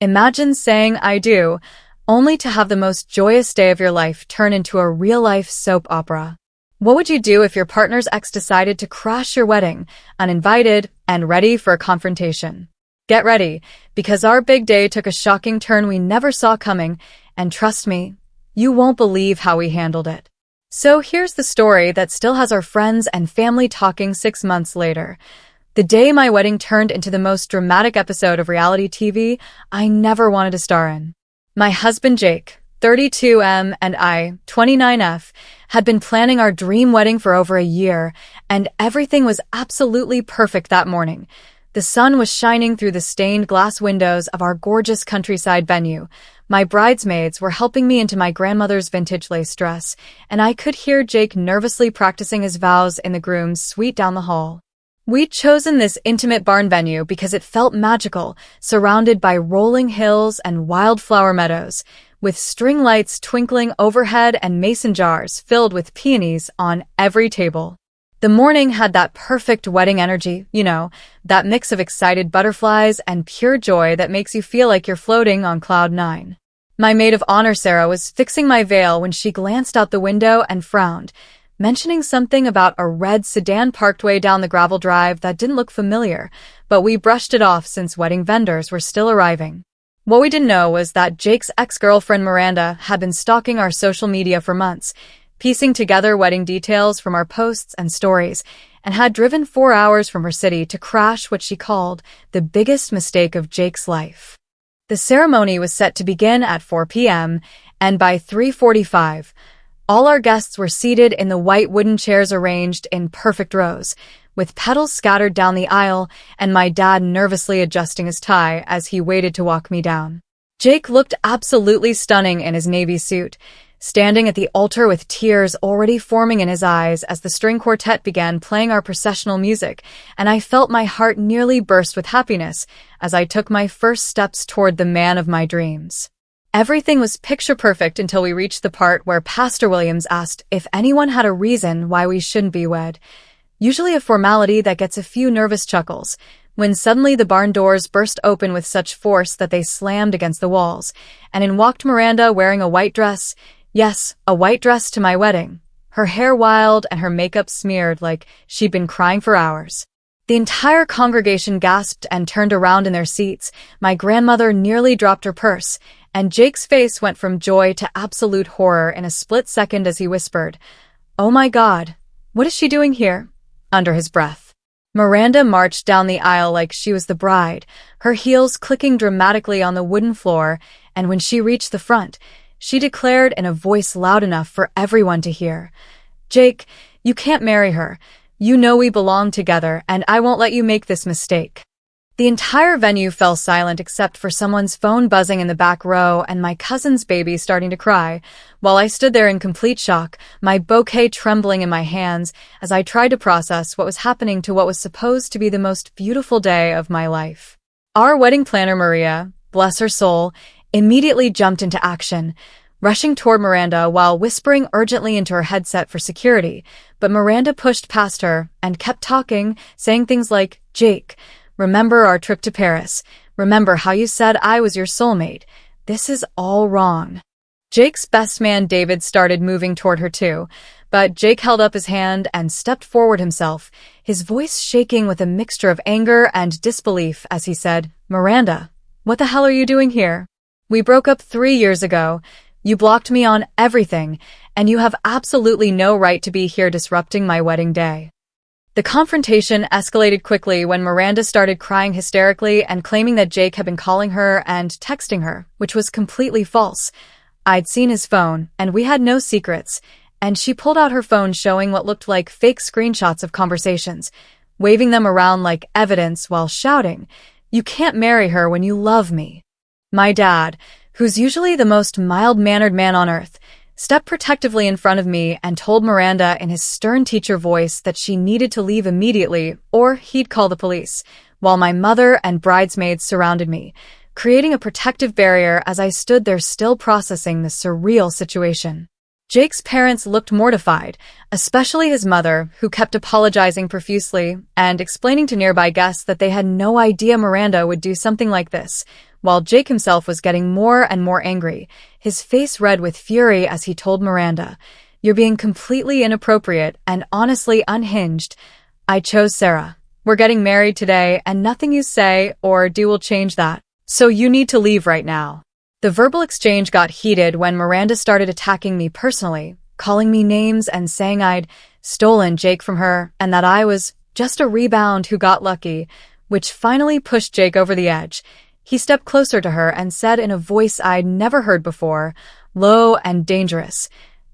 Imagine saying "I do," only to have the most joyous day of your life turn into a real-life soap opera. What would you do if your partner's ex decided to crash your wedding, uninvited and ready for a confrontation? Get ready, because our big day took a shocking turn we never saw coming, and trust me, you won't believe how we handled it. So here's the story that still has our friends and family talking 6 months later. The day my wedding turned into the most dramatic episode of reality TV I never wanted to star in. My husband Jake, 32M, and I, 29F, had been planning our dream wedding for over a year, and everything was absolutely perfect that morning. The sun was shining through the stained glass windows of our gorgeous countryside venue. My bridesmaids were helping me into my grandmother's vintage lace dress, and I could hear Jake nervously practicing his vows in the groom's suite down the hall. We'd chosen this intimate barn venue because it felt magical, surrounded by rolling hills and wildflower meadows, with string lights twinkling overhead and mason jars filled with peonies on every table. The morning had that perfect wedding energy, that mix of excited butterflies and pure joy that makes you feel like you're floating on cloud nine. My maid of honor, Sarah, was fixing my veil when she glanced out the window and frowned, mentioning something about a red sedan parked way down the gravel drive that didn't look familiar, but we brushed it off since wedding vendors were still arriving. What we didn't know was that Jake's ex-girlfriend Miranda had been stalking our social media for months, piecing together wedding details from our posts and stories, and had driven 4 hours from her city to crash what she called the biggest mistake of Jake's life. The ceremony was set to begin at 4 p.m., and by 3:45, all our guests were seated in the white wooden chairs arranged in perfect rows, with petals scattered down the aisle and my dad nervously adjusting his tie as he waited to walk me down. Jake looked absolutely stunning in his navy suit, standing at the altar with tears already forming in his eyes as the string quartet began playing our processional music, and I felt my heart nearly burst with happiness as I took my first steps toward the man of my dreams. Everything was picture perfect until we reached the part where Pastor Williams asked if anyone had a reason why we shouldn't be wed, usually a formality that gets a few nervous chuckles, when suddenly the barn doors burst open with such force that they slammed against the walls, and in walked Miranda wearing a white dress. Yes, a white dress to my wedding, her hair wild and her makeup smeared like she'd been crying for hours. The entire congregation gasped and turned around in their seats. My grandmother nearly dropped her purse, and Jake's face went from joy to absolute horror in a split second as he whispered, "Oh my God, what is she doing here?" under his breath. Miranda marched down the aisle like she was the bride, her heels clicking dramatically on the wooden floor, and when she reached the front, she declared in a voice loud enough for everyone to hear, "Jake, you can't marry her. You know we belong together, and I won't let you make this mistake." The entire venue fell silent except for someone's phone buzzing in the back row and my cousin's baby starting to cry, while I stood there in complete shock, my bouquet trembling in my hands as I tried to process what was happening to what was supposed to be the most beautiful day of my life. Our wedding planner, Maria, bless her soul, immediately jumped into action, rushing toward Miranda while whispering urgently into her headset for security, but Miranda pushed past her and kept talking, saying things like, "Jake, remember our trip to Paris. Remember how you said I was your soulmate. This is all wrong." Jake's best man David started moving toward her too, but Jake held up his hand and stepped forward himself, his voice shaking with a mixture of anger and disbelief as he said, "Miranda, what the hell are you doing here? We broke up 3 years ago. You blocked me on everything, and you have absolutely no right to be here disrupting my wedding day." The confrontation escalated quickly when Miranda started crying hysterically and claiming that Jake had been calling her and texting her, which was completely false. I'd seen his phone, and we had no secrets, and she pulled out her phone showing what looked like fake screenshots of conversations, waving them around like evidence while shouting, "You can't marry her when you love me." My dad, who's usually the most mild-mannered man on earth, stepped protectively in front of me and told Miranda in his stern teacher voice that she needed to leave immediately or he'd call the police, while my mother and bridesmaids surrounded me, creating a protective barrier as I stood there still processing the surreal situation. Jake's parents looked mortified, especially his mother, who kept apologizing profusely and explaining to nearby guests that they had no idea Miranda would do something like this, while Jake himself was getting more and more angry, his face red with fury as he told Miranda, "You're being completely inappropriate and honestly unhinged. I chose Sarah. We're getting married today, and nothing you say or do will change that. So you need to leave right now." The verbal exchange got heated when Miranda started attacking me personally, calling me names and saying I'd stolen Jake from her and that I was just a rebound who got lucky, which finally pushed Jake over the edge. He stepped closer to her and said in a voice I'd never heard before, low and dangerous,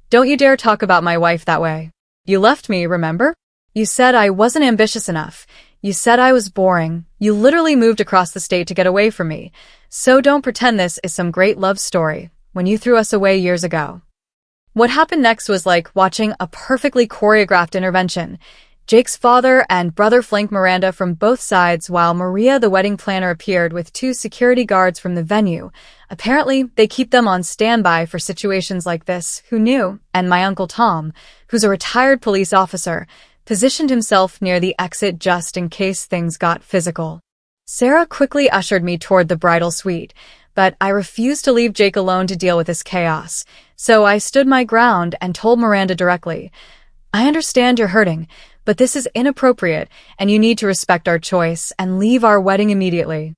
"Don't you dare talk about my wife that way. You left me, remember? You said I wasn't ambitious enough. You said I was boring. You literally moved across the state to get away from me. So don't pretend this is some great love story when you threw us away years ago." What happened next was like watching a perfectly choreographed intervention. Jake's father and brother flanked Miranda from both sides while Maria, the wedding planner, appeared with 2 security guards from the venue. Apparently, they keep them on standby for situations like this. Who knew? And my Uncle Tom, who's a retired police officer, positioned himself near the exit just in case things got physical. Sarah quickly ushered me toward the bridal suite, but I refused to leave Jake alone to deal with this chaos. So I stood my ground and told Miranda directly, "I understand you're hurting, but this is inappropriate and you need to respect our choice and leave our wedding immediately."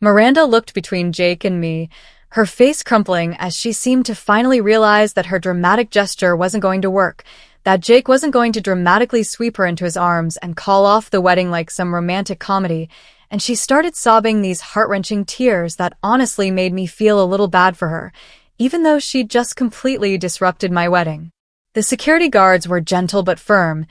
Miranda looked between Jake and me, her face crumpling as she seemed to finally realize that her dramatic gesture wasn't going to work, that Jake wasn't going to dramatically sweep her into his arms and call off the wedding like some romantic comedy, and she started sobbing these heart-wrenching tears that honestly made me feel a little bad for her, even though she'd just completely disrupted my wedding. The security guards were gentle but firm,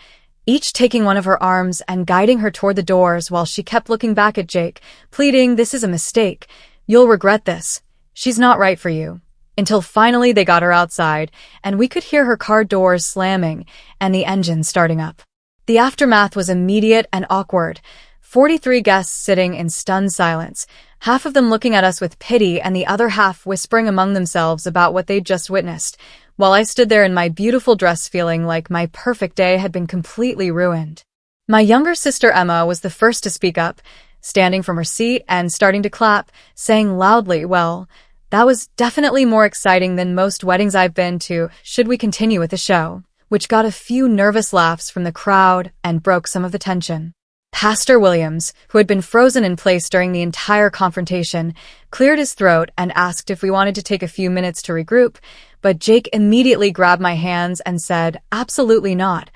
each taking one of her arms and guiding her toward the doors while she kept looking back at Jake, pleading, "This is a mistake. You'll regret this. She's not right for you." Until finally they got her outside, and we could hear her car doors slamming and the engine starting up. The aftermath was immediate and awkward. 43 guests sitting in stunned silence, half of them looking at us with pity and the other half whispering among themselves about what they'd just witnessed, while I stood there in my beautiful dress feeling like my perfect day had been completely ruined. My younger sister Emma was the first to speak up, standing from her seat and starting to clap, saying loudly, "Well, that was definitely more exciting than most weddings I've been to. Should we continue with the show?" Which got a few nervous laughs from the crowd and broke some of the tension. Pastor Williams, who had been frozen in place during the entire confrontation, cleared his throat and asked if we wanted to take a few minutes to regroup, but Jake immediately grabbed my hands and said, "Absolutely not.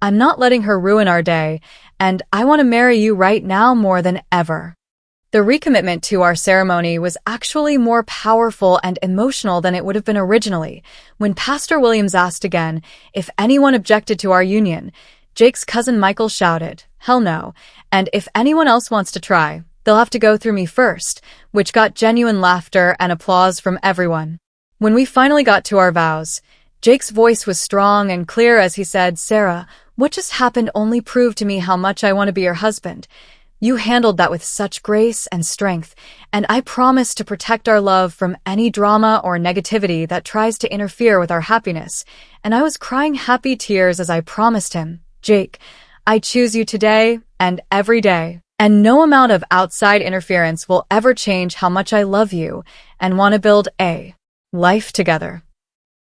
I'm not letting her ruin our day, and I want to marry you right now more than ever." The recommitment to our ceremony was actually more powerful and emotional than it would have been originally. When Pastor Williams asked again if anyone objected to our union, Jake's cousin Michael shouted, "Hell no, and if anyone else wants to try, they'll have to go through me first," which got genuine laughter and applause from everyone. When we finally got to our vows, Jake's voice was strong and clear as he said, "Sarah, what just happened only proved to me how much I want to be your husband. You handled that with such grace and strength, and I promise to protect our love from any drama or negativity that tries to interfere with our happiness." And I was crying happy tears as I promised him, "Jake, I choose you today and every day, and no amount of outside interference will ever change how much I love you and want to build a life together."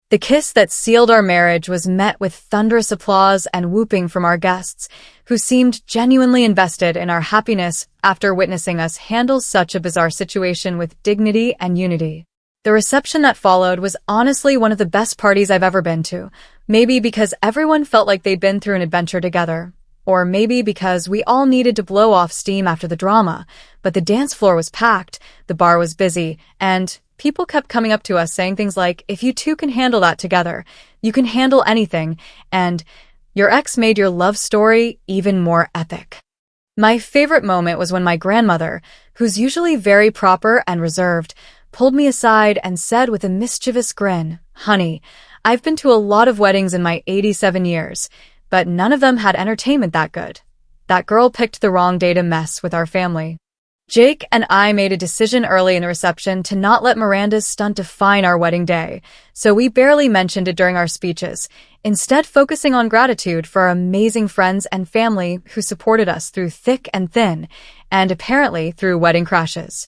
The kiss that sealed our marriage was met with thunderous applause and whooping from our guests, who seemed genuinely invested in our happiness after witnessing us handle such a bizarre situation with dignity and unity. The reception that followed was honestly one of the best parties I've ever been to, maybe because everyone felt like they'd been through an adventure together, or maybe because we all needed to blow off steam after the drama, but the dance floor was packed, the bar was busy, and people kept coming up to us saying things like, "If you two can handle that together, you can handle anything," and "Your ex made your love story even more epic." My favorite moment was when my grandmother, who's usually very proper and reserved, pulled me aside and said with a mischievous grin, "Honey, I've been to a lot of weddings in my 87 years, but none of them had entertainment that good. That girl picked the wrong day to mess with our family." Jake and I made a decision early in the reception to not let Miranda's stunt define our wedding day, so we barely mentioned it during our speeches, instead focusing on gratitude for our amazing friends and family who supported us through thick and thin, and apparently through wedding crashes.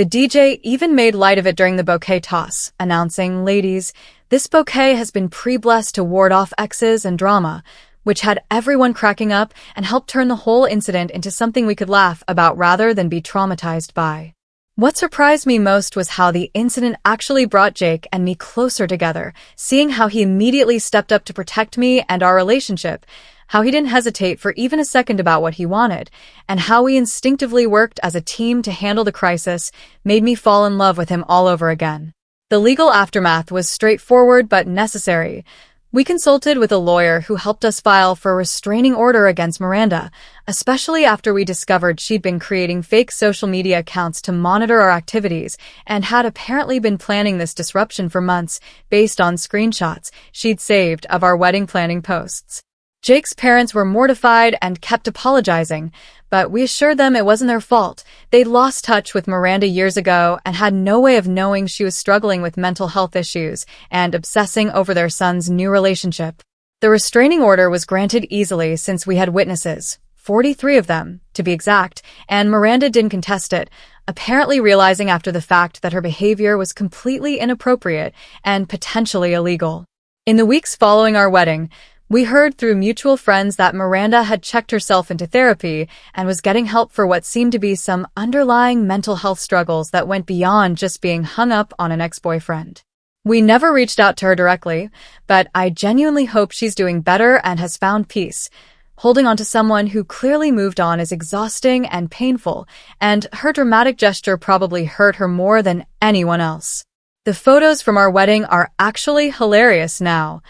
The DJ even made light of it during the bouquet toss, announcing, "Ladies, this bouquet has been pre-blessed to ward off exes and drama," which had everyone cracking up and helped turn the whole incident into something we could laugh about rather than be traumatized by. What surprised me most was how the incident actually brought Jake and me closer together, seeing how he immediately stepped up to protect me and our relationship, how he didn't hesitate for even a second about what he wanted, and how we instinctively worked as a team to handle the crisis made me fall in love with him all over again. The legal aftermath was straightforward but necessary. We consulted with a lawyer who helped us file for a restraining order against Miranda, especially after we discovered she'd been creating fake social media accounts to monitor our activities and had apparently been planning this disruption for months based on screenshots she'd saved of our wedding planning posts. Jake's parents were mortified and kept apologizing, but we assured them it wasn't their fault. They'd lost touch with Miranda years ago and had no way of knowing she was struggling with mental health issues and obsessing over their son's new relationship. The restraining order was granted easily since we had witnesses, 43 of them, to be exact, and Miranda didn't contest it, apparently realizing after the fact that her behavior was completely inappropriate and potentially illegal. In the weeks following our wedding, we heard through mutual friends that Miranda had checked herself into therapy and was getting help for what seemed to be some underlying mental health struggles that went beyond just being hung up on an ex-boyfriend. We never reached out to her directly, but I genuinely hope she's doing better and has found peace. Holding on to someone who clearly moved on is exhausting and painful, and her dramatic gesture probably hurt her more than anyone else. The photos from our wedding are actually hilarious now.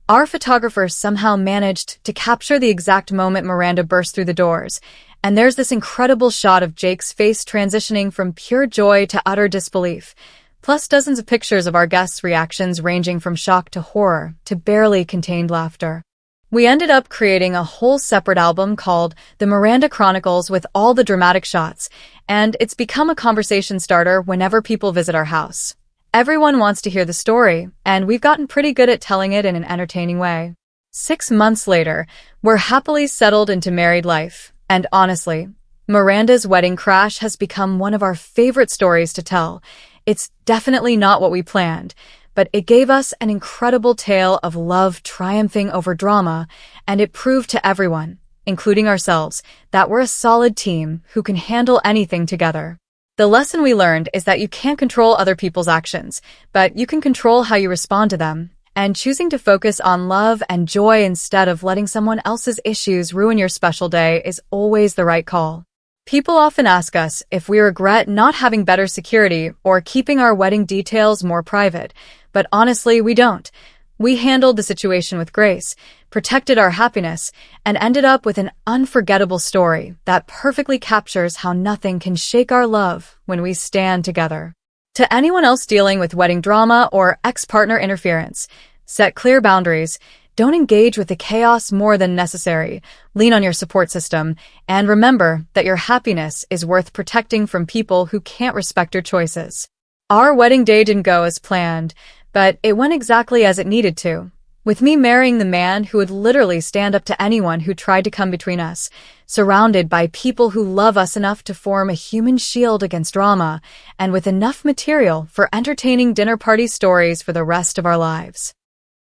Our photographer somehow managed to capture the exact moment Miranda burst through the doors, and there's this incredible shot of Jake's face transitioning from pure joy to utter disbelief, plus dozens of pictures of our guests' reactions ranging from shock to horror to barely contained laughter. We ended up creating a whole separate album called The Miranda Chronicles with all the dramatic shots, and it's become a conversation starter whenever people visit our house. Everyone wants to hear the story, and we've gotten pretty good at telling it in an entertaining way. 6 months later, we're happily settled into married life, and honestly, Miranda's wedding crash has become one of our favorite stories to tell. It's definitely not what we planned, but it gave us an incredible tale of love triumphing over drama, and it proved to everyone, including ourselves, that we're a solid team who can handle anything together. The lesson we learned is that you can't control other people's actions, but you can control how you respond to them, and choosing to focus on love and joy instead of letting someone else's issues ruin your special day is always the right call. People often ask us if we regret not having better security or keeping our wedding details more private, but honestly, we don't. We handled the situation with grace, protected our happiness, and ended up with an unforgettable story that perfectly captures how nothing can shake our love when we stand together. To anyone else dealing with wedding drama or ex-partner interference, set clear boundaries, don't engage with the chaos more than necessary, lean on your support system, and remember that your happiness is worth protecting from people who can't respect your choices. Our wedding day didn't go as planned, but it went exactly as it needed to, with me marrying the man who would literally stand up to anyone who tried to come between us, surrounded by people who love us enough to form a human shield against drama, and with enough material for entertaining dinner party stories for the rest of our lives.